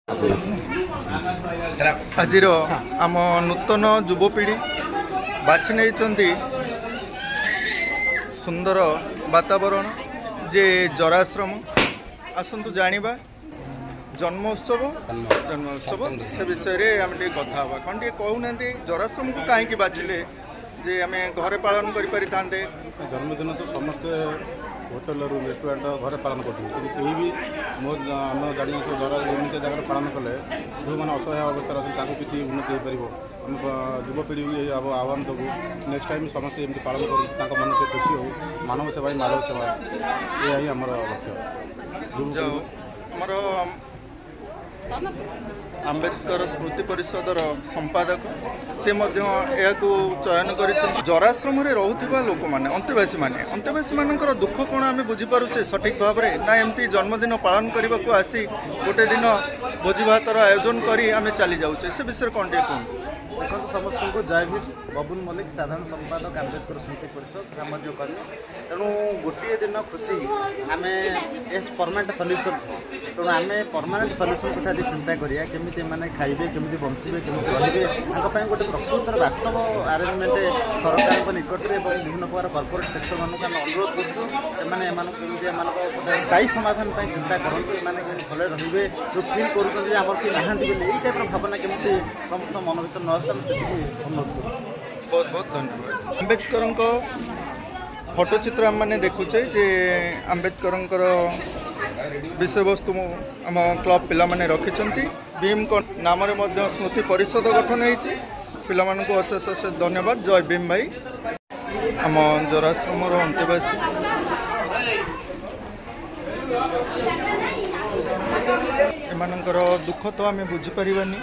आज आम नूतन युवपीढ़ी बाछि नहीं सुंदर वातावरण जे जराश्रम आसतु जानिबा जन्मोत्सव से विषय रे आम कथा हवा कौन टे कहूना जराश्रम को कहीं बाछिले जे आम घरे पालन करि पारि थांते। जन्मदिन तो समस्ते होटेल रेस्टोरेंट घरे पालन करते कहीं भी मो आम जानी जरा एमती जगह पालन कले जो मैंने असहाय अवस्था अच्छे किसी उन्नति हो पार आम युवपीढ़ी भी आह्वान देवु नेक्स्ट टाइम समस्ते एमती पालन कर मन से खुशी हो मानव सेवा ही मानव सेवा यह ही आम लक्ष्य। आंबेडकर स्मृति परिषदर संपादक से चयन कर जराश्रम रोकवा लोक मैंने अंतेवासी मानकर दुख कौन आम बुझीपारे सठिक भाव में ना एमती जन्मदिन पालन करने को आसी गोटे दिन भोजी भातर आयोजन करी आम चली जाऊे से विषय कौन टे कहूँ। देखो समस्त को जय भीम। बबुल मल्लिक साधारण संपादक आंबेडकर स्मृति परिषद सामाजिककर्मी। तेणु गोटे दिन खुशी आम परमानेंट सल्यूशन तेणु आम परमानेंट सल्यूशन कथा चिंता करिया केमिति माने खाइबे केमिति बंचिबे केमिति रहिबे तांका गोटे प्रकृतर वास्तव आरेंजमेंट सरकार निकट में विभिन्न प्रकार कॉर्पोरेट सेक्टर मानक अनुरोध करूँ स्थायी समाधान चिंता करूँ भले रे जो फिल कर नहांती बोली यही टाइप भावना केमिति समस्त मन भर न अनुरोध करूँ। बहुत बहुत धन्यवाद। आंबेडकर फोटोचित्र आम मैंने देखुचे जे आंबेडकर विषय वस्तु आम क्लब पिला माने रखिछंती भीम नाम स्मृति परिषद गठन होती पिला मानकु अशेष अशेष धन्यवाद। जय भीम भाई। आम जराश्रम अंतेवासी एमानकर दुख तो आम बुझीपारानी।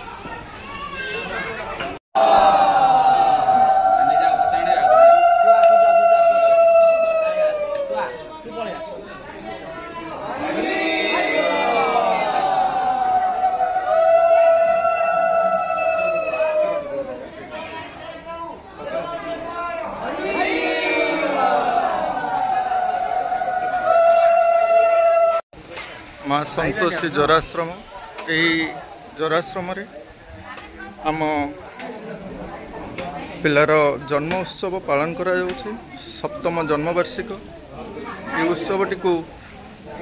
माँ संतोषी जराश्रम यही जराश्रम आम पिलार जन्म उत्सव पालन करा जाउछि। सप्तम जन्मवार्षिक ये उत्सवटी को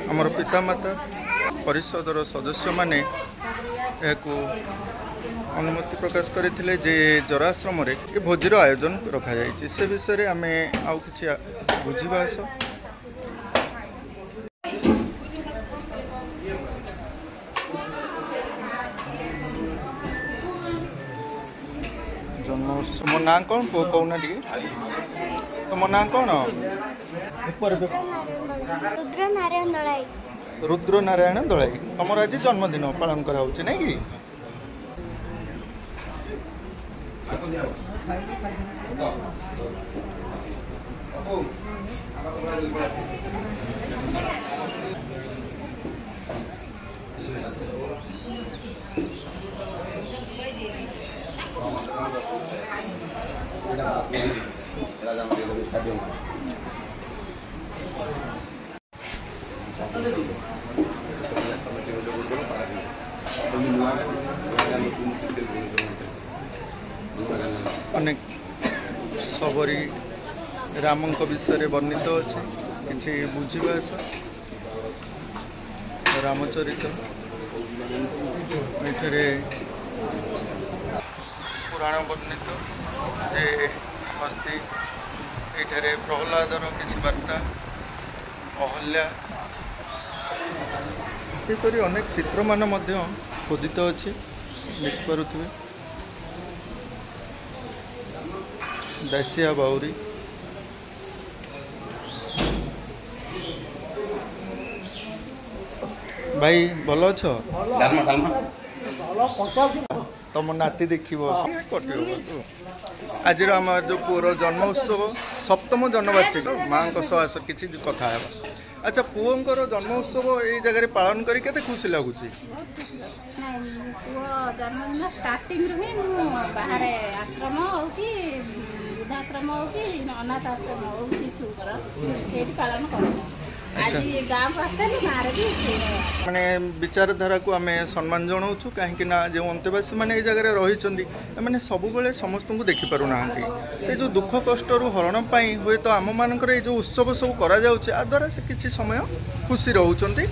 आमर पितामाता परिषदर सदस्य माने अनुमति प्रकाश करथिले जे जराश्रम ये भोजीर आयोजन रखा जाइछि से विषय आम आउ किछि बुझिबा आस। जन्मोत्सव मो ना कौन कहना टे तुम ना कौन? रुद्र नारायण दलाई। तुम आज जन्मदिन पालन करा नहीं कि अनेक सबरी राम विषय वर्णित अच्छे कि बुझा रामचरित ये पुराण वर्णित जे हस्ती ये प्रहलादर किसी वार्ता अहल्या यहपरी अनेक चित्र मान खोदित अच्छे देखिपे। दासिया बाउरी भाई भल अछ? तुम नाती देख आज आम जो पुअर जन्म उत्सव सप्तम जन्मवार्षिक माँ सह किसी कथा है। अच्छा पुओंकर जन्म उत्सव ये जगह पालन करी केते खुशी लगुच? जन्मदिन स्टार्टिंग ही बाहर आश्रम हो कि वृद्धाश्रम हो कि अनाथ आश्रम हो शिशु पालन कर ଆଜି ଗାଁକୁ ଆସିଥିଲି ଗାଁରେ ବି ମାନେ ବିଚାରଧାରାକୁ ଆମେ ସମ୍ମାନ ଜଣାଉଛୁ କାହିଁକି ନା ଯେଉଁ ଅନ୍ତେବାସୀ ମାନେ ଏଇ ଜାଗାରେ ରହିଛନ୍ତି ଏମାନେ ସବୁବେଳେ ସମସ୍ତଙ୍କୁ ଦେଖିପାରୁନାହାନ୍ତି ସେ ଯେଉଁ ଦୁଃଖ କଷ୍ଟରୁ ହରଣ ପାଇଁ ହୁଏତ ଆମମାନଙ୍କର ଏଇ ଯେଉଁ ଉତ୍ସବ ସବୁ କରାଯାଉଛି ଆ ଦ୍ୱାରା ସେ କିଛି ସମୟ ଖୁସି ରହୁଛନ୍ତି।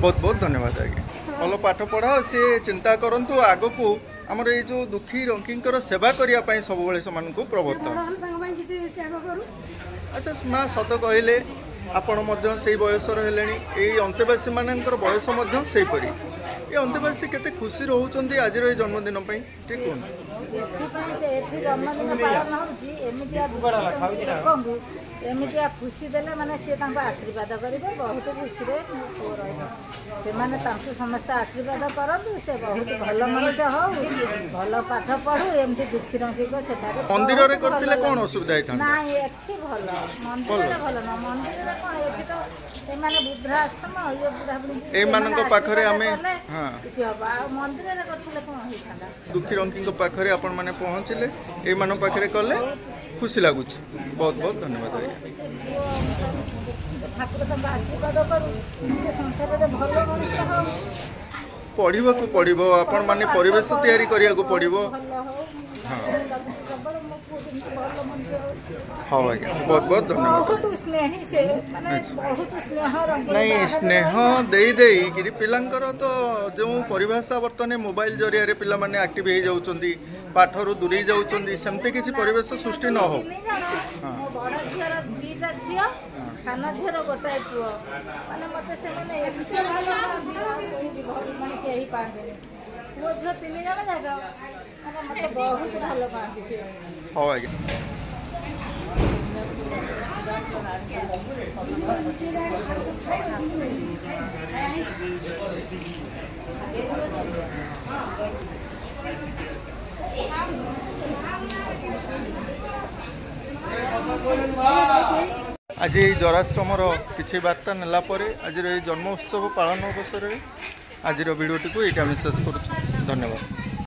ବହୁତ ବହୁତ ଧନ୍ୟବାଦ ଆଜ୍ଞା। ଭଲ ପାଠ ପଢ଼ାଅ ସେ ଚିନ୍ତା କରନ୍ତୁ ଆଗକୁ ଆମର ଏଇ ଯେଉଁ ଦୁଃଖୀ ରଙ୍କିଙ୍କର ସେବା କରିବା ପାଇଁ ସବୁବେଳେ ସେମାନଙ୍କୁ ପ୍ରବର୍ତ୍ତନ। ଆଚ୍ଛା ମା ସତ କହିଲେ ଆପଣ ମଧ୍ୟ ସେଇ ବୟସର ହେଲେଣି ଏଇ ଅନ୍ତେବାସୀ ମାନଙ୍କର ବୟସ ମଧ୍ୟ ସେହିପରି ଏ ଅନ୍ତେବାସୀ କେତେ ଖୁସି ରହୁଛନ୍ତି ଆଜିର ଏଇ ଜନ୍ମଦିନ ପାଇଁ ଟିକେ କୁହନ୍ତୁ। ଏଥିପାଇଁ ସେ ଏଠି ଜନ୍ମଦିନ ପାଳନ ହେଉଛି ଏମିତିଆ ଲୋକଙ୍କୁ ଏମିତିଆ ଖୁସି ଦେଲେ ମାନେ ସିଏ ତାଙ୍କୁ ଆଶୀର୍ବାଦ କରିବେ ବହୁତ ଖୁସିରେ ମୋ ପୁଅ ରହିବ ସେମାନେ ତାଙ୍କୁ ସମସ୍ତେ ଆଶୀର୍ବାଦ କରନ୍ତୁ ସେ ବହୁତ ଭଲ ମଣିଷ ହଉ ଭଲ ପାଠ ପଢୁ ଏମିତି ଦୁଃଖୀ ରଙ୍କିଙ୍କ ସେବାରେ। ମନ୍ଦିରରେ କରିଥିଲେ କ'ଣ ଅସୁବିଧା ହେଇଥାନ୍ତା? ନାଇଁ ଏଠି ଭଲ ମନ୍ଦିରରେ ଭଲ ନୁହଁ ମନ୍ଦିରରେ କ'ଣ ଏଠି ତ ଏମାନେ ବୃଦ୍ଧାଶ୍ରମ ଇଏ ବୁଢ଼ାବୁଢ଼ୀ ଏଇମାନଙ୍କ ପାଖରେ ଆମେ କିଛି ହବ ଆଉ ମନ୍ଦିରରେ କରିଥିଲେ କ'ଣ ହେଇଥାନ୍ତା। ଦୁଃଖୀ ରଙ୍କିଙ୍କ ପାଖରେ ଆପଣମାନେ ପହଞ୍ଚିଲେ ଏଇମାନଙ୍କ ପାଖରେ କଲେ ଖୁସି ଲାଗୁଛି। ବହୁତ ବହୁତ ଧନ୍ୟବାଦ ଆଜ୍ଞା। ଠାକୁର ତାଙ୍କୁ ଆଶୀର୍ବାଦ କରୁ ସେ ସଂସାରରେ ଭଲ ମଣିଷ ହଉ ପଢ଼ିବାକୁ ପଡ଼ିବ ଆପଣମାନେ ପରିବେଶ ତିଆରି କରିବାକୁ ପଡ଼ିବ। ହଉ ଆଜ୍ଞା ବହୁତ ବହୁତ ଧନ୍ୟବାଦ। ବହୁତ ସ୍ନେହୀ ସେ ମାନେ ବହୁତ ସ୍ନେହ ନାଇଁ ସ୍ନେହ ଦେଇ ଦେଇକିରି ପିଲାଙ୍କର ତ ଯେଉଁ ପରିଭାଷା ବର୍ତ୍ତମାନ ମୋବାଇଲ ଜରିଆରେ ପିଲାମାନେ ଆକ୍ଟିଭ ହେଇଯାଉଛନ୍ତି ପାଠରୁ ଦୂରେଇ ଯାଉଛନ୍ତି ସେମିତି କିଛି ପରିବେଶ ସୃଷ୍ଟି ନ ହଉ। ମୋ ବଡ଼ ଝିଅର 2ଟା ଝିଅ ସାନ ଝିଅର ଗୋଟାଏ ପୁଅ ମାନେ ମୋତେ ସେମାନେ ଏମିତି ଭଲ ପାଆନ୍ତି ମାନେ କେହି ପାଆନ୍ତିନି ପୁଅ ଝିଅ 3 ଜଣ ଯାକ ମାନେ ମୋତେ ବହୁତ ଭଲ ପାଆନ୍ତି ସେ। ହଉ ଆଜ୍ଞା। आज जराश्रमर किसी वार्ता नेला परे आज जन्म उत्सव पालन अवसर आज भिडियोटी को ये शेष करुँ। धन्यवाद।